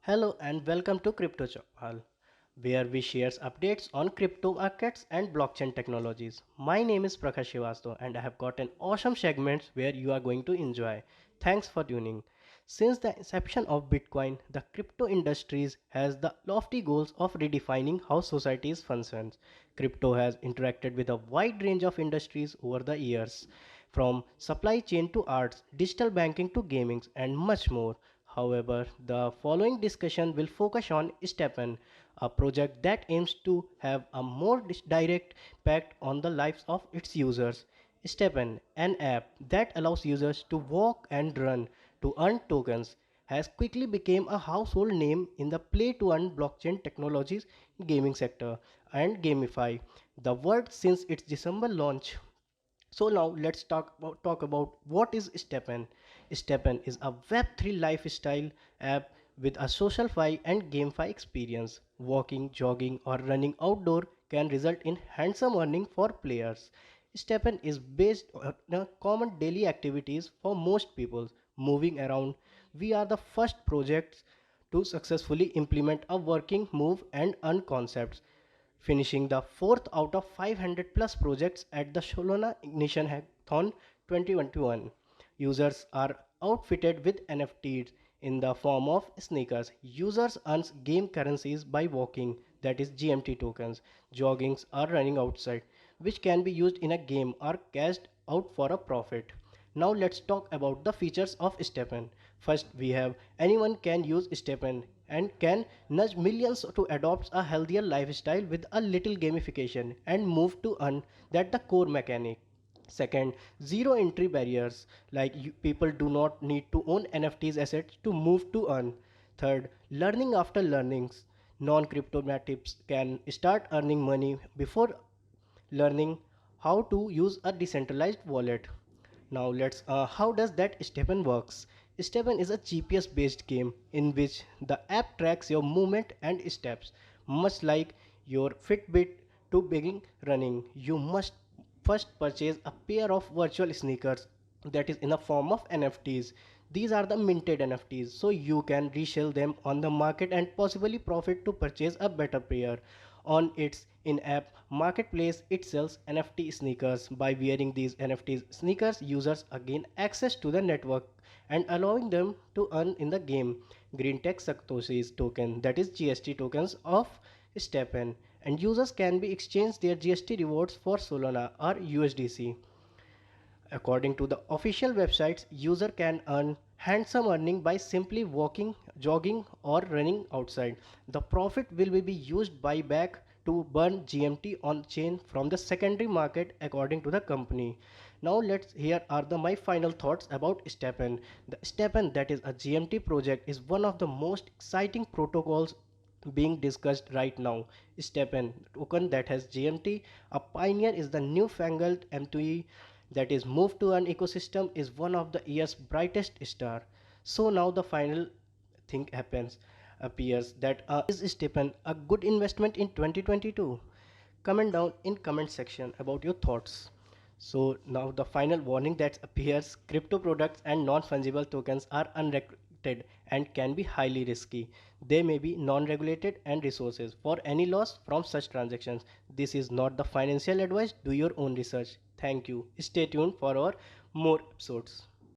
Hello and welcome to Crypto Chapal, where we share updates on crypto markets and blockchain technologies. My name is Prakash Srivastav and I have got an awesome segment where you are going to enjoy. Thanks for tuning. Since the inception of Bitcoin, the crypto industries has the lofty goals of redefining how societies functions. Crypto has interacted with a wide range of industries over the years, from supply chain to arts, digital banking to gaming, and much more. However, the following discussion will focus on Stepn, a project that aims to have a more direct impact on the lives of its users. Stepn, an app that allows users to walk and run to earn tokens, has quickly become a household name in the play to earn blockchain technologies gaming sector and gamify the world since its December launch. So now let's talk about what is Stepn. Stepn is a Web3 lifestyle app with a socialify and gamify experience. Walking, jogging, or running outdoor can result in handsome earning for players. Stepn is based on common daily activities for most people. Moving around, we are the first projects to successfully implement a working move and earn concepts, finishing the fourth out of 500 plus projects at the Solana Ignition Hackathon 2021. Users are outfitted with NFTs in the form of sneakers. Users earn game currencies by walking, that is GMT tokens, joggings or running outside, which can be used in a game or cashed out for a profit. Now let's talk about the features of Stepn. First, we have anyone can use Stepn and can nudge millions to adopt a healthier lifestyle with a little gamification and move to earn that the core mechanic. Second, zero entry barriers, like people do not need to own NFTs assets to move to earn. Third, learning after learnings. Non-crypto natives can start earning money before learning how to use a decentralized wallet. Now let's how does that Stepn works? Stepn is a GPS based game in which the app tracks your movement and steps, much like your Fitbit. To begin running, you must first purchase a pair of virtual sneakers, that is in the form of NFTs. These are the minted NFTs, so you can resell them on the market and possibly profit to purchase a better pair. On its in-app marketplace, it sells NFT sneakers. By wearing these NFT sneakers, users gain access to the network and allowing them to earn in the game green tech Satoshi's token, that is GST tokens of Stepn, and users can be exchanged their GST rewards for Solana or USDC. According to the official websites, user can earn handsome earning by simply walking, jogging or running outside. The profit will be used by back to burn GMT on chain from the secondary market according to the company. Now let's here are my final thoughts about Stepn. The Stepn, that is a GMT project, is one of the most exciting protocols being discussed right now. Stepn token that has GMT, a pioneer is the newfangled MTE that is move to an ecosystem is one of the year's brightest star. So now the final thing happens appears that is Stepn a good investment in 2022? Comment down in comment section about your thoughts. So now the final warning that appears: crypto products and non-fungible tokens are unregulated and can be highly risky. They may be non-regulated and resources for any loss from such transactions. This is not the financial advice. Do your own research. Thank you. Stay tuned for our more episodes.